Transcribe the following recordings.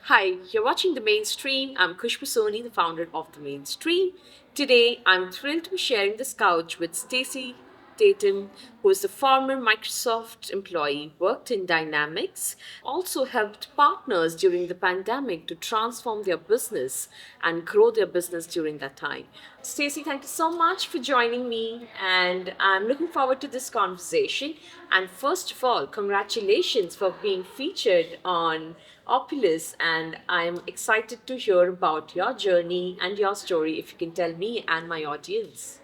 Hi, you're watching The Mainstream. I'm Khushbu Soni, the founder of The Mainstream. Today, I'm thrilled to be sharing this couch with Stacy Tatem, who is a former Microsoft employee, worked in Dynamics, also helped partners during the pandemic to transform their business and grow their business during that time. Stacy, thank you so much for joining me, and I'm looking forward to this conversation. And first of all, congratulations for being featured on Opulus, and I'm excited to hear about your journey and your story if you can tell me and my audience.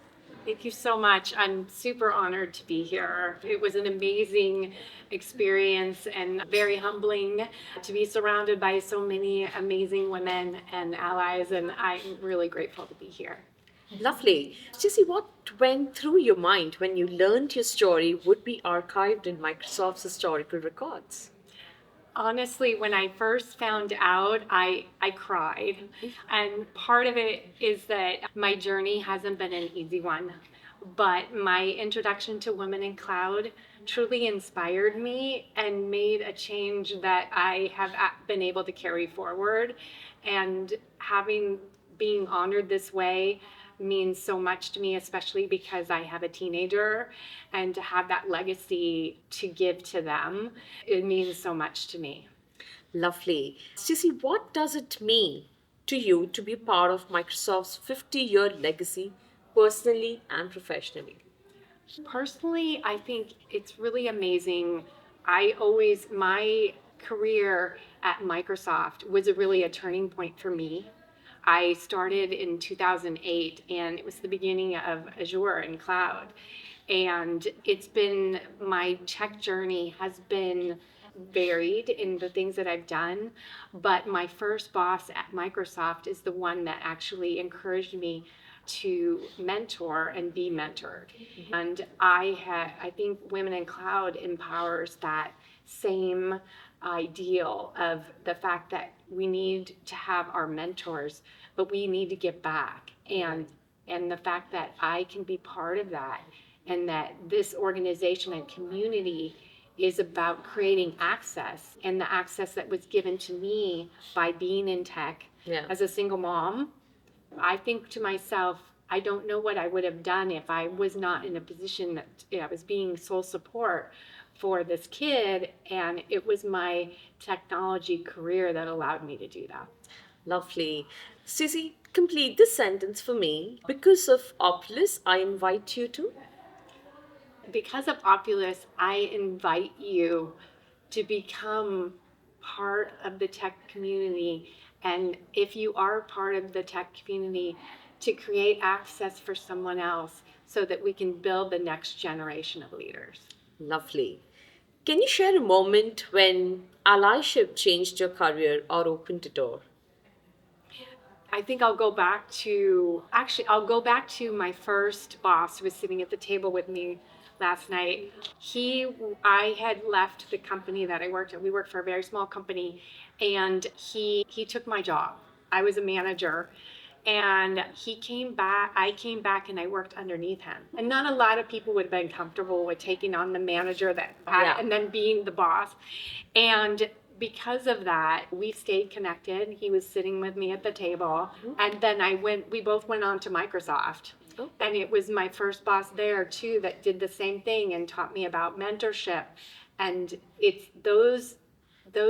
Thank you so much. I'm super honored to be here. It was an amazing experience and very humbling to be surrounded by so many amazing women and allies, and I'm really grateful to be here. Lovely. Jesse, what went through your mind when you learned your story would be archived in Microsoft's historical records? Honestly, when I first found out, I cried. And part of it is that my journey hasn't been an easy one. But my introduction to Women in Cloud truly inspired me and made a change that I have been able to carry forward. And being honored this way means so much to me, especially because I have a teenager, and to have that legacy to give to them, it means so much to me. Lovely. Stacey, what does it mean to you to be part of Microsoft's 50-year legacy, personally and professionally? Personally, I think it's really amazing. My career at Microsoft was really a turning point for me. I started in 2008, and it was the beginning of Azure and cloud. And my tech journey has been varied in the things that I've done. But my first boss at Microsoft is the one that actually encouraged me to mentor and be mentored. And I think Women in Cloud empowers that same ideal of the fact that we need to have our mentors, but we need to give back. And the fact that I can be part of that, and that this organization and community is about creating access, and the access that was given to me by being in tech. Yeah. As a single mom, I think to myself, I don't know what I would have done if I was not in a position that I was being sole support for this kid, and it was my technology career that allowed me to do that. Lovely. Stacey, complete this sentence for me. Because of Opulus, I invite you to. Because of Opulus, I invite you to become part of the tech community. And if you are part of the tech community, to create access for someone else so that we can build the next generation of leaders. Lovely. Can you share a moment when allyship changed your career or opened a door? I think I'll go back to my first boss who was sitting at the table with me last night. I had left the company that I worked at. We worked for a very small company, and he took my job. I was a manager, and I came back and I worked underneath him. And not a lot of people would have been comfortable with taking on the manager and then being the boss. And because of that, we stayed connected. He was sitting with me at the table. And then we both went on to Microsoft. Oh. And it was my first boss there too that did the same thing and taught me about mentorship. And it's those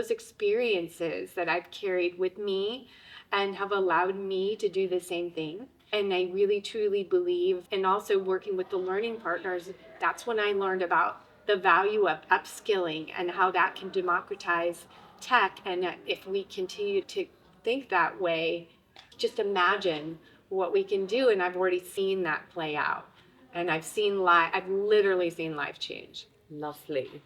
experiences that I've carried with me and have allowed me to do the same thing. And I really truly believe, and also working with the learning partners, that's when I learned about the value of upskilling and how that can democratize tech. And if we continue to think that way, just imagine what we can do. And I've already seen that play out. And I've literally seen life change. Lovely.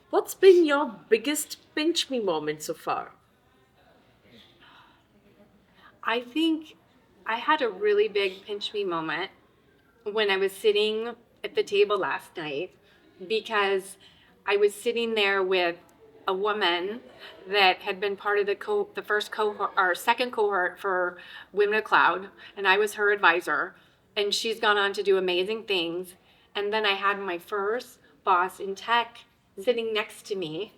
What's been your biggest pinch me moment so far? I think I had a really big pinch me moment when I was sitting at the table last night, because I was sitting there with a woman that had been part of the first cohort or second cohort for Women of Cloud, and I was her advisor, and she's gone on to do amazing things. And then I had my first boss in tech sitting next to me,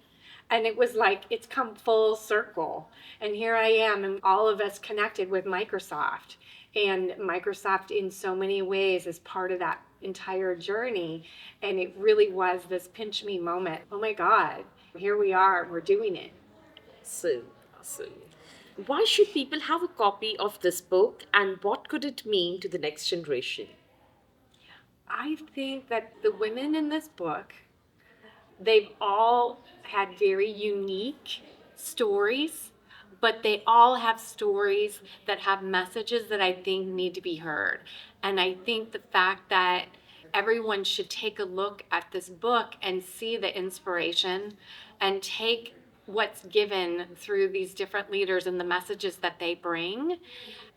And it was like it's come full circle. And here I am, and all of us connected with Microsoft. And Microsoft, in so many ways, is part of that entire journey. And it really was this pinch me moment. Oh my God, here we are, we're doing it. So, so. Why should people have a copy of this book and what could it mean to the next generation? I think that the women in this book, they've all had very unique stories, but they all have stories that have messages that I think need to be heard. And I think the fact that everyone should take a look at this book and see the inspiration and take what's given through these different leaders and the messages that they bring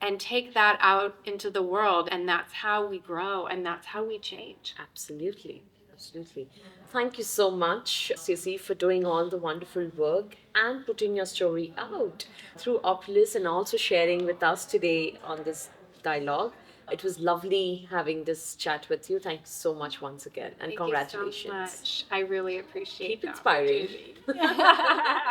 and take that out into the world. And that's how we grow and that's how we change. Absolutely. Absolutely. Thank you so much, Stacey, for doing all the wonderful work and putting your story out through Oculus and also sharing with us today on this dialogue. It was lovely having this chat with you. Thank you so much once again, and Thank congratulations. you so much. I really appreciate Keep the inspiring. opportunity.